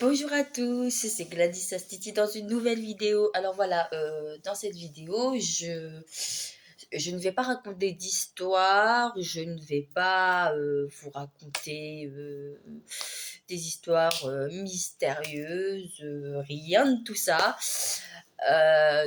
Bonjour à tous, c'est Gladys Astiti dans une nouvelle vidéo. Alors voilà, dans cette vidéo, je ne vais pas raconter d'histoire, je ne vais pas vous raconter des histoires mystérieuses, rien de tout ça.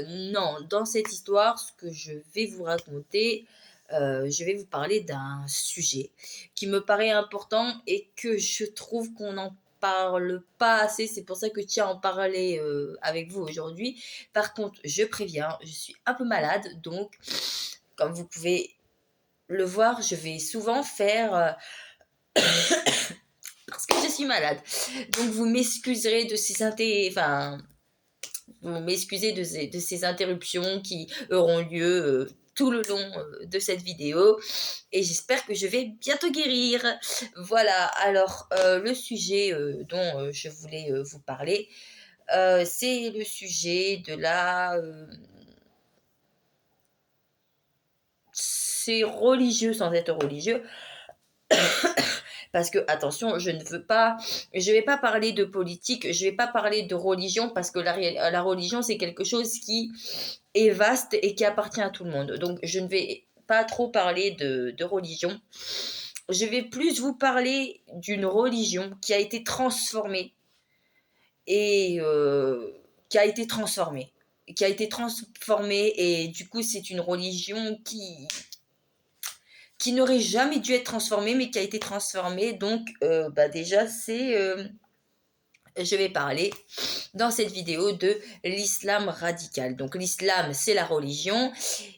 Non, dans cette histoire, ce que je vais vous raconter, je vais vous parler d'un sujet qui me paraît important et que je trouve qu'on n'en parle pas assez. C'est pour ça que je tiens à en parler avec vous aujourd'hui. Par contre, je préviens, je suis un peu malade, donc comme vous pouvez le voir, je vais souvent faire parce que je suis malade. Donc vous m'excuserez de ces vous m'excusez de ces interruptions qui auront lieu tout le long de cette vidéo et j'espère que je vais bientôt guérir. Voilà, alors le sujet dont je voulais vous parler, c'est le sujet de c'est religieux sans être religieux. Parce que, attention, je vais pas parler de politique, je vais pas parler de religion, parce que la religion, c'est quelque chose qui est vaste et qui appartient à tout le monde. Donc, je ne vais pas trop parler de religion. Je vais plus vous parler d'une religion qui a été transformée et qui a été transformée. Qui a été transformée et du coup, c'est une religion qui n'aurait jamais dû être transformée, mais qui a été transformée. Donc, déjà, je vais parler dans cette vidéo de l'islam radical. Donc l'islam, c'est la religion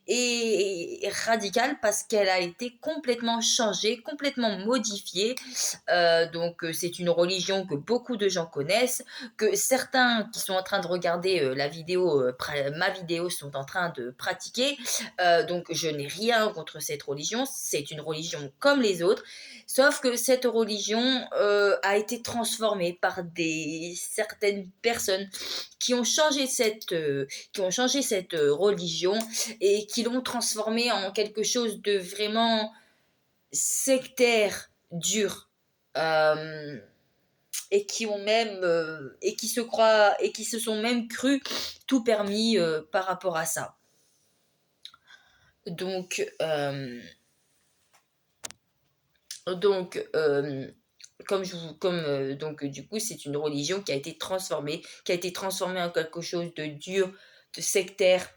et radicale parce qu'elle a été complètement changée, complètement modifiée. C'est une religion que beaucoup de gens connaissent, que certains qui sont en train de regarder ma vidéo sont en train de pratiquer. Donc je n'ai rien contre cette religion, c'est une religion comme les autres. Sauf que cette religion a été transformée par certaines personnes qui ont changé cette religion et qui l'ont transformée en quelque chose de vraiment sectaire, dur, euh, et qui se croient et qui se sont même crus tout permis par rapport à ça. Donc, euh, Donc, du coup, c'est une religion qui a été transformée en quelque chose de dur, de sectaire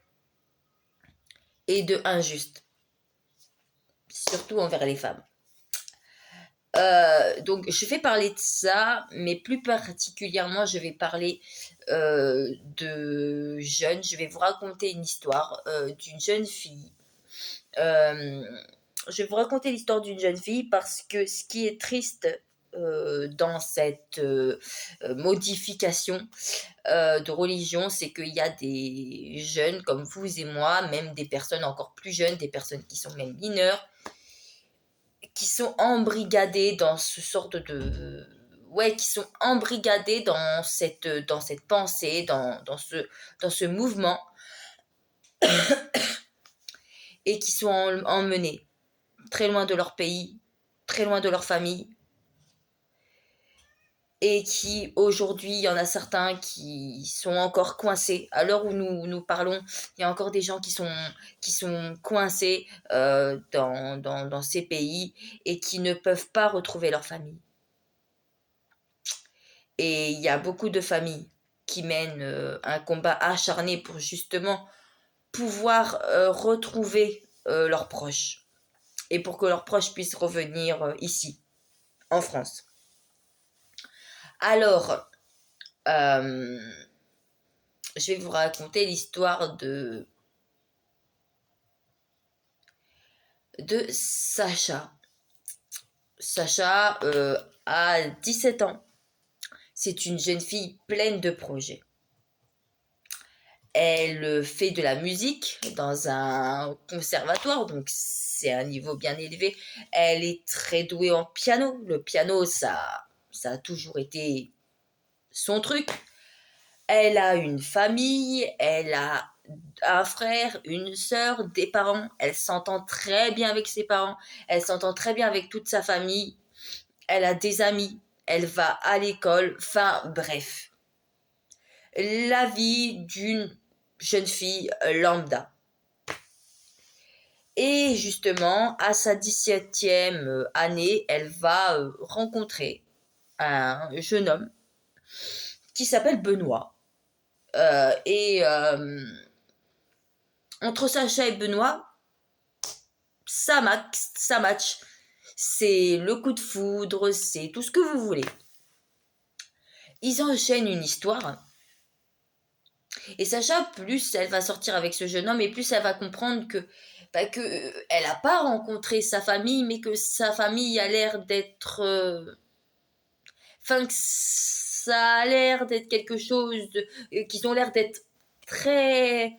et de injuste, surtout envers les femmes. Donc, je vais parler de ça, mais plus particulièrement, je vais parler de jeunes. Je vais vous raconter une histoire d'une jeune fille. Euh, je vais vous raconter l'histoire d'une jeune fille parce que ce qui est triste dans cette modification de religion, c'est qu'il y a des jeunes comme vous et moi, même des personnes encore plus jeunes, des personnes qui sont même mineures, qui sont embrigadées dans ce sorte de... Ouais, qui sont embrigadées dans cette pensée, dans ce mouvement, et qui sont emmenées très loin de leur pays, très loin de leur famille, et qui aujourd'hui, il y en a certains qui sont encore coincés. À l'heure où nous parlons, il y a encore des gens qui sont coincés dans ces pays et qui ne peuvent pas retrouver leur famille. Et il y a beaucoup de familles qui mènent un combat acharné pour justement pouvoir retrouver leurs proches et pour que leurs proches puissent revenir ici, en France. Alors, euh, je vais vous raconter l'histoire de Sacha. Sacha a 17 ans. C'est une jeune fille pleine de projets. Elle fait de la musique dans un conservatoire, donc c'est un niveau bien élevé. Elle est très douée en piano. Le piano, ça a toujours été son truc. Elle a une famille, elle a un frère, une sœur, des parents. Elle s'entend très bien avec ses parents. Elle s'entend très bien avec toute sa famille. Elle a des amis. elle va à l'école, enfin bref. La vie d'une jeune fille lambda. Et justement, à sa 17e année, elle va rencontrer un jeune homme qui s'appelle Benoît. Entre Sacha et Benoît, ça match. C'est le coup de foudre, c'est tout ce que vous voulez. Ils enchaînent une histoire. Et Sacha, plus elle va sortir avec ce jeune homme, et plus elle va comprendre que, elle n'a pas rencontré sa famille, mais que sa famille a l'air d'être... Enfin, que ça a l'air d'être quelque chose qu'ils ont l'air d'être très...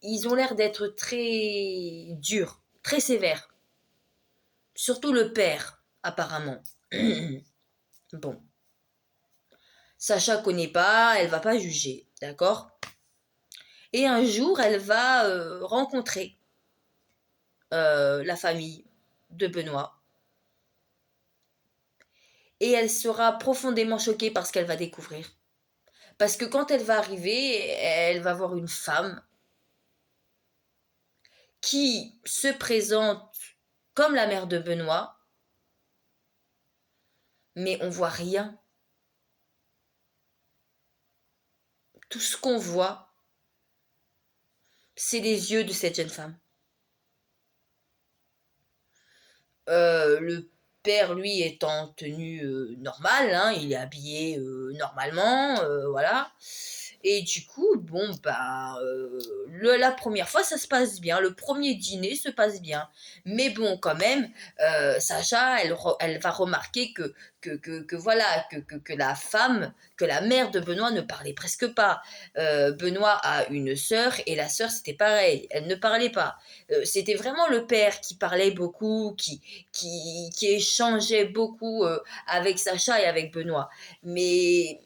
Ils ont l'air d'être très durs, très sévères. Surtout le père, apparemment. Bon. Sacha connaît pas, elle va pas juger, d'accord? Et un jour, elle va rencontrer la famille de Benoît. Et elle sera profondément choquée par ce qu'elle va découvrir. Parce que quand elle va arriver, elle va voir une femme qui se présente comme la mère de Benoît, mais on voit rien. Tout ce qu'on voit, c'est les yeux de cette jeune femme. Le père, lui, est en tenue normale, hein, il est habillé normalement, voilà. Et du coup, bon, bah, la première fois, ça se passe bien. Le premier dîner se passe bien. Mais bon, quand même, Sacha, elle va remarquer que voilà, que la femme, que la mère de Benoît ne parlait presque pas. Benoît a une sœur et la sœur, c'était pareil. Elle ne parlait pas. C'était vraiment le père qui parlait beaucoup, qui échangeait beaucoup avec Sacha et avec Benoît. Mais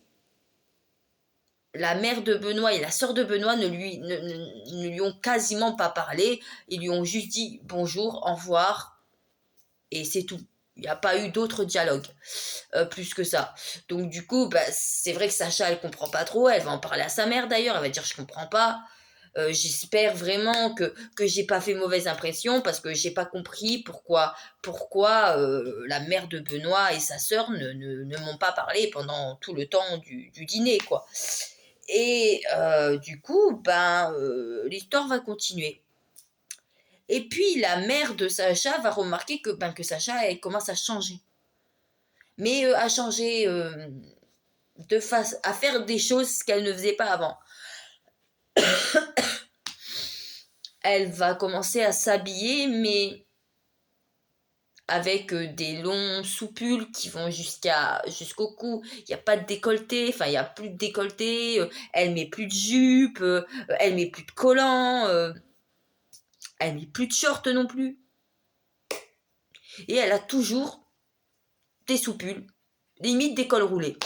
la mère de Benoît et la sœur de Benoît ne lui ont quasiment pas parlé. Ils lui ont juste dit bonjour, au revoir, et c'est tout. Il n'y a pas eu d'autre dialogue, plus que ça. Donc du coup, bah, c'est vrai que Sacha, elle comprend pas trop. Elle va en parler à sa mère d'ailleurs. Elle va dire je comprends pas. J'espère vraiment que j'ai pas fait mauvaise impression parce que j'ai pas compris pourquoi la mère de Benoît et sa sœur ne m'ont pas parlé pendant tout le temps du dîner, quoi. Et du coup, ben, l'histoire va continuer. Et puis la mère de Sacha va remarquer que Sacha, elle commence à changer. Mais à changer à faire des choses qu'elle ne faisait pas avant. Elle va commencer à s'habiller, mais avec des longs soupules qui vont jusqu'au cou. Il n'y a pas de décolleté, enfin il n'y a plus de décolleté, elle met plus de jupe, elle met plus de collants, elle met plus de short non plus. Et elle a toujours des soupules, limite des cols roulés.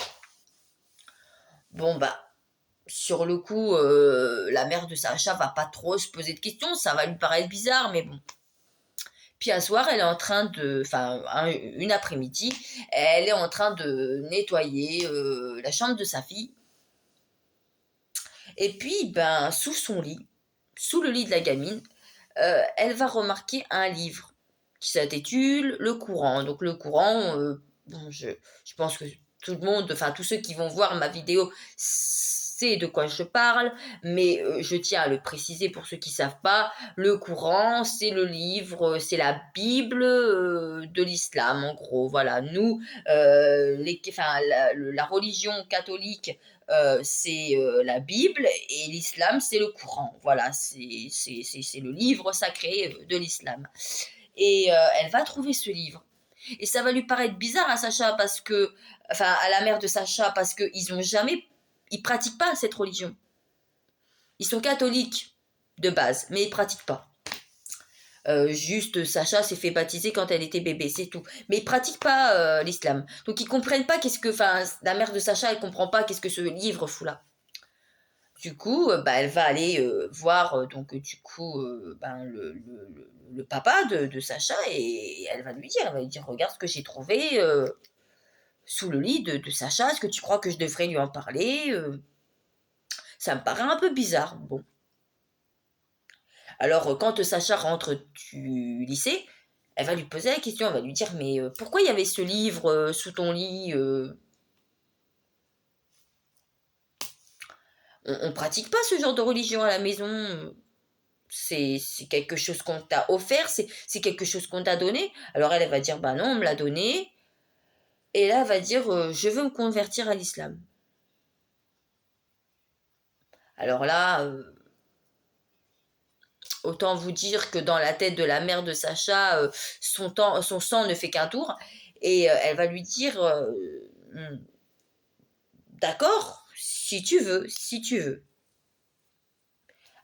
Bon bah, sur le coup, la mère de Sacha va pas trop se poser de questions, ça va lui paraître bizarre, mais bon. Puis un soir, elle est en train de, une après-midi, elle est en train de nettoyer la chambre de sa fille. Et puis, ben, sous son lit, sous le lit de la gamine, elle va remarquer un livre qui s'intitule Le Courant. Donc le Courant, bon, je pense que tout le monde, enfin tous ceux qui vont voir ma vidéo, c'est de quoi je parle, mais je tiens à le préciser pour ceux qui ne savent pas, le Coran, c'est le livre, c'est la Bible de l'islam, en gros. Voilà, nous, la religion catholique, c'est la Bible et l'islam, c'est le Coran. Voilà, c'est le livre sacré de l'islam. Et elle va trouver ce livre. Et ça va lui paraître bizarre à Sacha parce que, enfin, à la mère de Sacha, parce qu'ils ont jamais, ils pratiquent pas cette religion. Ils sont catholiques de base, mais ils pratiquent pas. Juste, Sacha s'est fait baptiser quand elle était bébé, c'est tout. Mais ils pratiquent pas l'islam. Donc ils comprennent pas la mère de Sacha, elle comprend pas qu'est-ce que ce livre fout là. Du coup, bah, elle va aller voir le papa de Sacha et elle va lui dire, regarde ce que j'ai trouvé sous le lit de Sacha. Est-ce que tu crois que je devrais lui en parler? Ça me paraît un peu bizarre. Bon. Alors, quand Sacha rentre du lycée, elle va lui poser la question, elle va lui dire, mais pourquoi il y avait ce livre sous ton lit? On pratique pas ce genre de religion à la maison. C'est quelque chose qu'on t'a offert, c'est quelque chose qu'on t'a donné. Alors elle va dire, bah non, on me l'a donné. Et là, elle va dire, je veux me convertir à l'islam. Alors là, autant vous dire que dans la tête de la mère de Sacha, son sang ne fait qu'un tour. Et elle va lui dire, hmm, d'accord, si tu veux, si tu veux.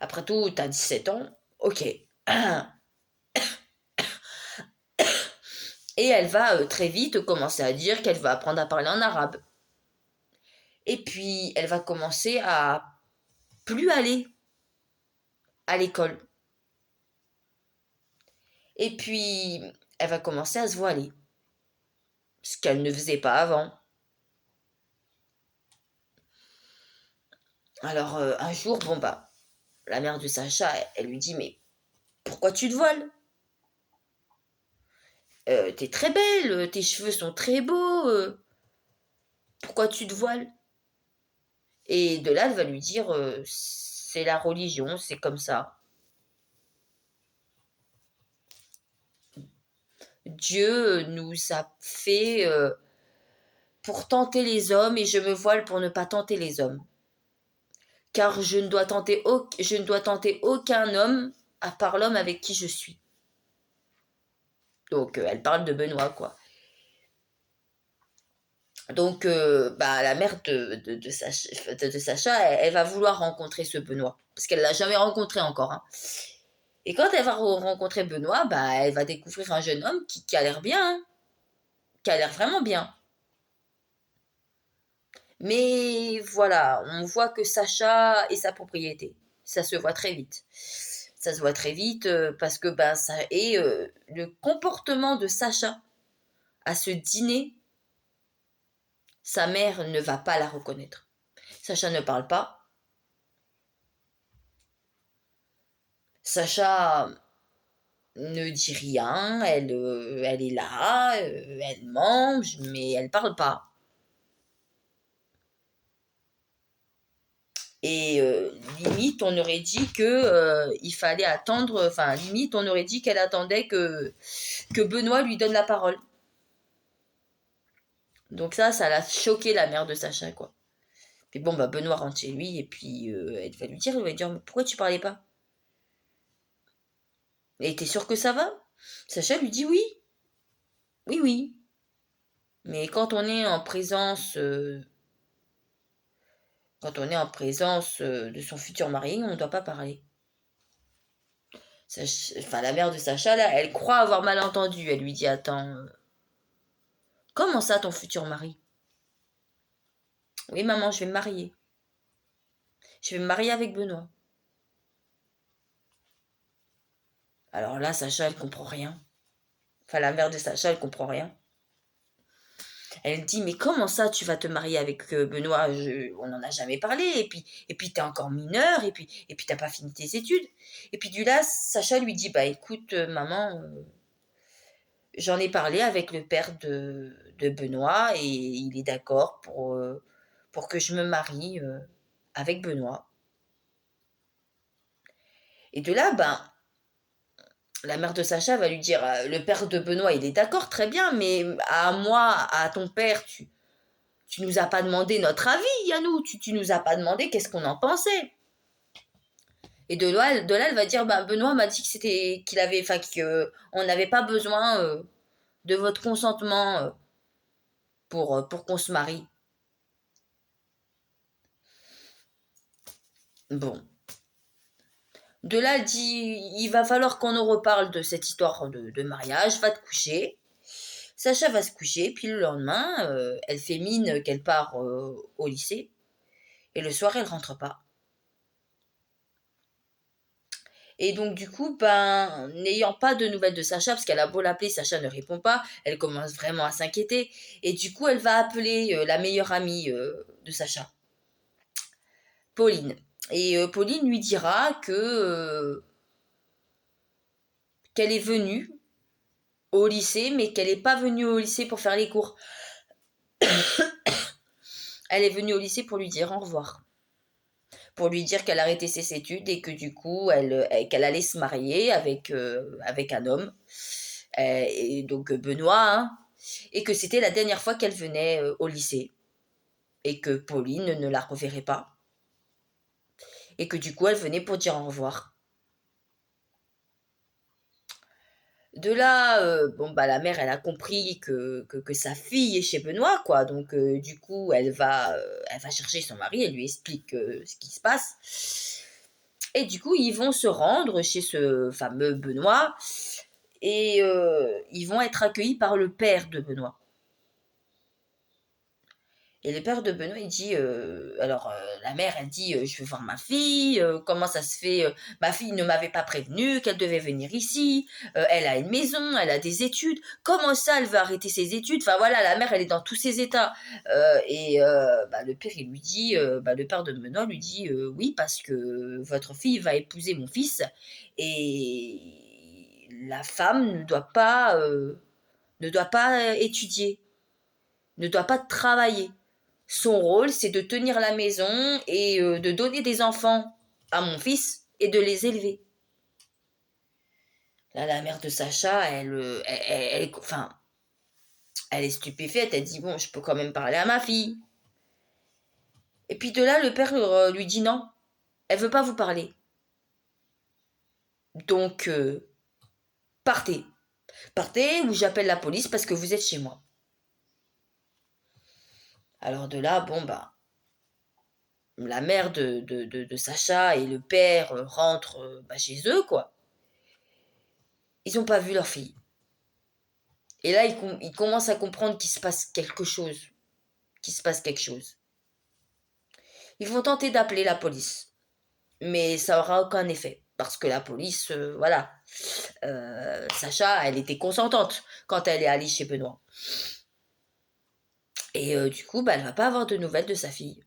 Après tout, t'as 17 ans, ok. Et elle va très vite commencer à dire qu'elle va apprendre à parler en arabe. Et puis, elle va commencer à plus aller à l'école. Et puis, elle va commencer à se voiler. Ce qu'elle ne faisait pas avant. Alors, un jour, bon bah, la mère de Sacha, elle lui dit, mais pourquoi tu te voiles? T'es très belle, tes cheveux sont très beaux, pourquoi tu te voiles? Et de là, elle va lui dire, c'est la religion, c'est comme ça. Dieu nous a fait pour tenter les hommes et je me voile pour ne pas tenter les hommes. Car je ne dois tenter aucun homme à part l'homme avec qui je suis. Donc elle parle de Benoît, quoi. Donc bah, la mère de Sacha elle va vouloir rencontrer ce Benoît. Parce qu'elle l'a jamais rencontré encore. Hein. Et quand elle va rencontrer Benoît, bah, elle va découvrir un jeune homme qui a l'air bien. Hein, qui a l'air vraiment bien. Mais voilà, on voit que Sacha est sa propriété. Ça se voit très vite. Ça se voit très vite parce que ben, ça est le comportement de Sacha à ce dîner. Sa mère ne va pas la reconnaître. Sacha ne parle pas. Sacha ne dit rien. Elle est là, elle mange, mais elle parle pas. Et limite, on aurait dit que il fallait attendre. Enfin, limite, on aurait dit qu'elle attendait que Benoît lui donne la parole. Donc ça l'a choqué la mère de Sacha, quoi. Et bon, bah Benoît rentre chez lui et puis elle va lui dire, mais pourquoi tu parlais pas? Et t'es sûr que ça va? Sacha lui dit oui, oui, oui. Mais quand on est en présence de son futur mari, on ne doit pas parler. Enfin, la mère de Sacha, là, elle croit avoir mal entendu. Elle lui dit, attends, comment ça ton futur mari? Oui, maman, je vais me marier. Je vais me marier avec Benoît. Alors là, Sacha, elle comprend rien. Enfin, la mère de Sacha, elle comprend rien. Elle dit, mais comment ça, tu vas te marier avec Benoît? On n'en a jamais parlé. Et puis t'es encore mineur. Et puis t'as pas fini tes études. Et puis du là, Sacha lui dit, bah écoute, maman, j'en ai parlé avec le père de Benoît et il est d'accord pour que je me marie avec Benoît. Et de là, ben, la mère de Sacha va lui dire, le père de Benoît, il est d'accord, très bien, mais à moi, à ton père, tu nous as pas demandé notre avis, à nous, tu nous as pas demandé qu'est-ce qu'on en pensait. Et de là, elle va dire, ben, Benoît m'a dit que qu'il avait, enfin, qu'on n'avait pas besoin de votre consentement pour qu'on se marie. Bon. De là, elle dit, il va falloir qu'on nous reparle de cette histoire de mariage, va te coucher. Sacha va se coucher, puis le lendemain, elle fait mine qu'elle part au lycée, et le soir, elle rentre pas. Et donc du coup, ben, n'ayant pas de nouvelles de Sacha, parce qu'elle a beau l'appeler, Sacha ne répond pas, elle commence vraiment à s'inquiéter. Et du coup, elle va appeler la meilleure amie de Sacha, Pauline. Et Pauline lui dira qu'elle est venue au lycée, mais qu'elle n'est pas venue au lycée pour faire les cours. Elle est venue au lycée pour lui dire au revoir. Pour lui dire qu'elle arrêtait ses études et que du coup, qu'elle allait se marier avec un homme. Et donc Benoît, hein, et que c'était la dernière fois qu'elle venait au lycée. Et que Pauline ne la reverrait pas. Et que du coup, elle venait pour dire au revoir. De là, bon, bah, la mère, elle a compris que sa fille est chez Benoît, quoi. Donc, du coup, elle va chercher son mari, elle lui explique ce qui se passe. Et du coup, ils vont se rendre chez ce fameux Benoît et ils vont être accueillis par le père de Benoît. Et le père de Benoît, il dit, la mère, elle dit, je veux voir ma fille, comment ça se fait, ma fille ne m'avait pas prévenu qu'elle devait venir ici, elle a une maison, elle a des études, comment ça, elle veut arrêter ses études, enfin voilà, la mère, elle est dans tous ses états. Le père, il lui dit, le père de Benoît lui dit, oui, parce que votre fille va épouser mon fils, et la femme ne doit pas étudier, ne doit pas travailler. Son rôle, c'est de tenir la maison et de donner des enfants à mon fils et de les élever. Là, la mère de Sacha, elle est stupéfaite. Elle dit, bon, je peux quand même parler à ma fille. Et puis de là, le père lui dit non, elle veut pas vous parler. Donc, partez. Partez ou j'appelle la police parce que vous êtes chez moi. Alors de là, bon, bah, la mère de Sacha et le père rentrent chez eux, quoi. Ils n'ont pas vu leur fille. Et là, ils commencent à comprendre qu'il se passe quelque chose. Qu'il se passe quelque chose. Ils vont tenter d'appeler la police. Mais ça n'aura aucun effet. Parce que la police, voilà. Sacha, elle était consentante quand elle est allée chez Benoît. Et du coup, elle ne va pas avoir de nouvelles de sa fille.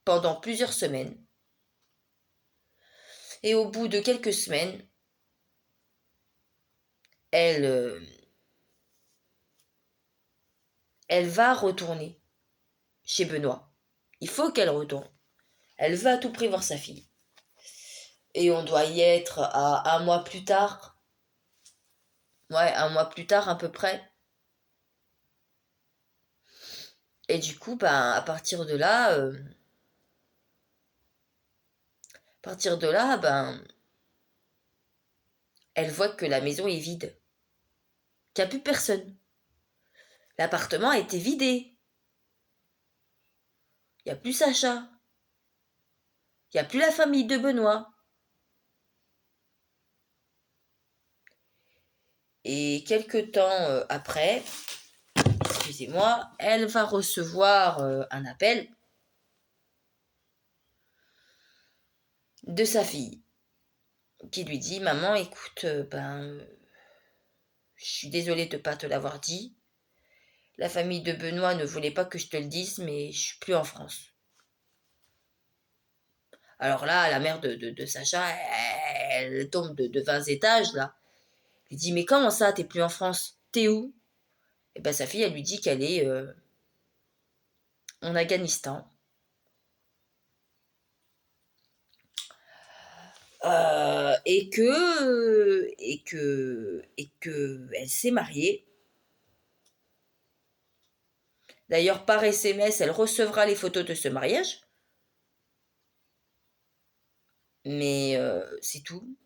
Pendant plusieurs semaines. Et au bout de quelques semaines, elle, elle va retourner chez Benoît. Il faut qu'elle retourne. Elle va à tout prix voir sa fille. Et on doit y être à un mois plus tard. Ouais, un mois plus tard à peu près. Et du coup, à partir de là, elle voit que la maison est vide, qu'il n'y a plus personne. L'appartement a été vidé. Il n'y a plus Sacha. Il n'y a plus la famille de Benoît. Et quelque temps après, excusez-moi, elle va recevoir un appel de sa fille qui lui dit, maman, écoute, je suis désolée de ne pas te l'avoir dit. La famille de Benoît ne voulait pas que je te le dise, mais je suis plus en France. Alors là, la mère de Sacha, elle tombe de 20 étages, là. Elle lui dit, mais comment ça, t'es plus en France? T'es où? Et sa fille, elle lui dit qu'elle est en Afghanistan. Et que elle s'est mariée. D'ailleurs, par SMS, elle recevra les photos de ce mariage. Mais c'est tout.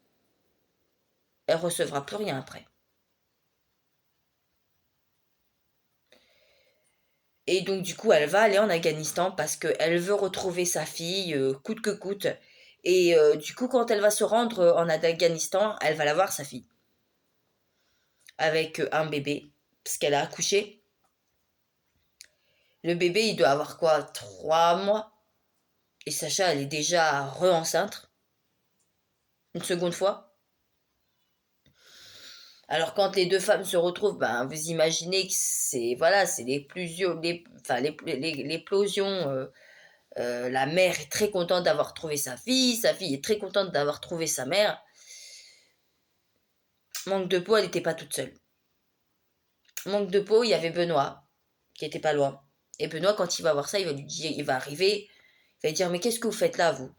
Elle recevra plus rien après. Et donc, du coup, elle va aller en Afghanistan parce qu'elle veut retrouver sa fille, coûte que coûte. Et du coup, quand elle va se rendre en Afghanistan, elle va la voir, sa fille. Avec un bébé, parce qu'elle a accouché. Le bébé, il doit avoir quoi, 3 mois. Et Sacha, elle est déjà re-enceinte. une seconde fois. Alors quand les deux femmes se retrouvent, ben, vous imaginez que c'est voilà, c'est l'éclosion. La mère est très contente d'avoir trouvé sa fille est très contente d'avoir trouvé sa mère. Manque de peau, elle n'était pas toute seule. Manque de peau, il y avait Benoît, qui était pas loin. Et Benoît, quand il va voir ça, il va lui dire, il va arriver, il va lui dire, mais qu'est-ce que vous faites là, vous?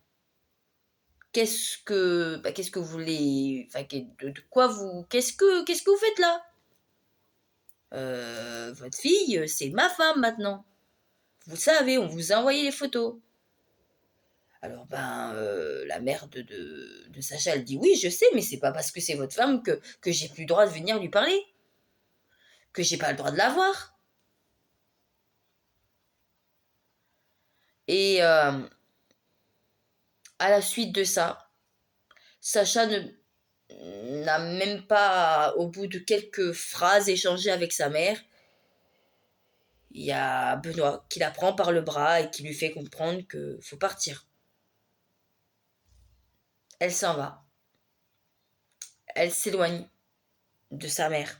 Qu'est-ce que vous voulez, enfin, de quoi vous, qu'est-ce que vous faites là? Votre fille, c'est ma femme maintenant. Vous savez, on vous a envoyé les photos. Alors ben, la mère de Sacha, elle dit: «Oui, je sais, mais c'est pas parce que c'est votre femme que j'ai plus le droit de venir lui parler, que j'ai pas le droit de la voir». Et à la suite de ça, Sacha n'a même pas, au bout de quelques phrases échangées avec sa mère, il y a Benoît qui la prend par le bras et qui lui fait comprendre que faut partir. Elle s'en va. Elle s'éloigne de sa mère.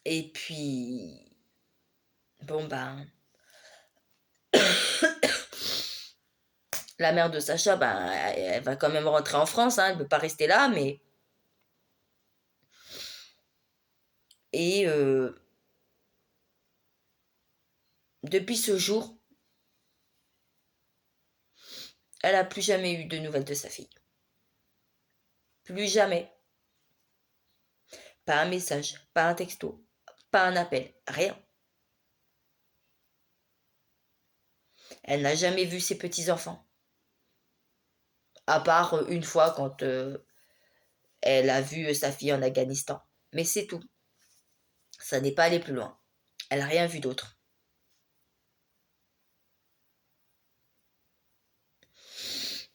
Et puis, bon ben, la mère de Sacha, ben, elle va quand même rentrer en France, hein, elle ne peut pas rester là, mais... Et depuis ce jour, elle n'a plus jamais eu de nouvelles de sa fille. Plus jamais. Pas un message, pas un texto, pas un appel, rien. Elle n'a jamais vu ses petits-enfants. À part une fois quand elle a vu sa fille en Afghanistan. Mais c'est tout. Ça n'est pas allé plus loin. Elle n'a rien vu d'autre.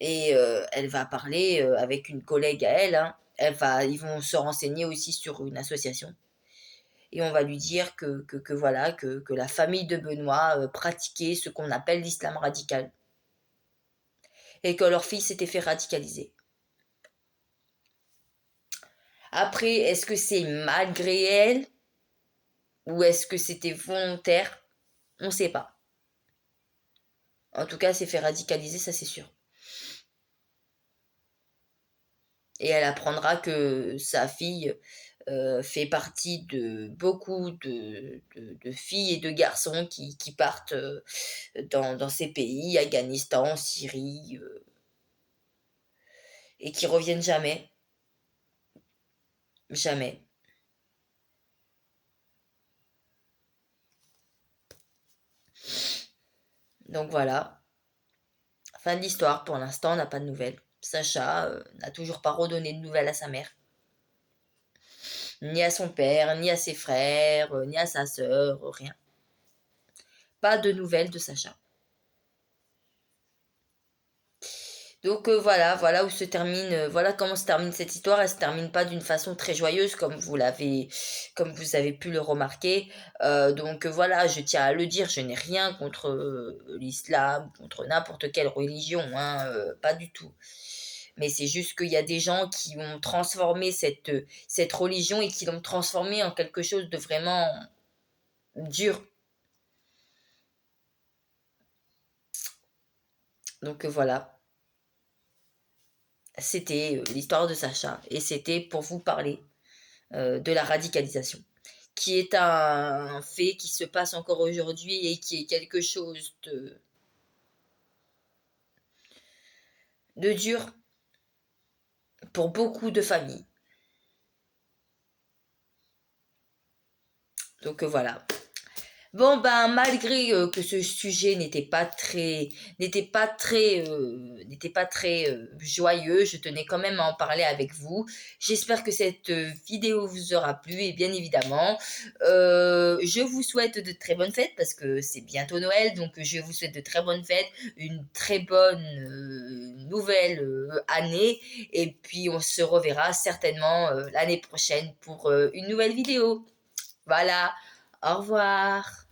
Et elle va parler avec une collègue à elle, hein. Ils vont se renseigner aussi sur une association. Et on va lui dire que voilà, que la famille de Benoît pratiquait ce qu'on appelle l'islam radical. Et que leur fille s'était fait radicaliser. Après, est-ce que c'est malgré elle ou est-ce que c'était volontaire? On ne sait pas. En tout cas, elle s'est fait radicaliser, ça c'est sûr. Et elle apprendra que sa fille fait partie de beaucoup de filles et de garçons qui partent dans ces pays, Afghanistan, Syrie, et qui reviennent jamais. Jamais. Donc voilà. Fin de l'histoire. Pour l'instant, on n'a pas de nouvelles. Sacha n'a toujours pas redonné de nouvelles à sa mère. Ni à son père, ni à ses frères, ni à sa sœur, rien. Pas de nouvelles de Sacha. Donc voilà où se termine, voilà comment se termine cette histoire. Elle se termine pas d'une façon très joyeuse comme vous avez pu le remarquer. Donc voilà, je tiens à le dire, je n'ai rien contre l'islam, contre n'importe quelle religion, hein, pas du tout. Mais c'est juste qu'il y a des gens qui ont transformé cette religion et qui l'ont transformée en quelque chose de vraiment dur. Donc voilà, c'était l'histoire de Sacha et c'était pour vous parler de la radicalisation, qui est un fait qui se passe encore aujourd'hui et qui est quelque chose de dur pour beaucoup de familles. Donc voilà. Bon ben malgré que ce sujet n'était pas très joyeux, je tenais quand même à en parler avec vous. J'espère que cette vidéo vous aura plu et bien évidemment, je vous souhaite de très bonnes fêtes parce que c'est bientôt Noël, donc je vous souhaite de très bonnes fêtes, une très bonne nouvelle année et puis on se reverra certainement l'année prochaine pour une nouvelle vidéo. Voilà, au revoir.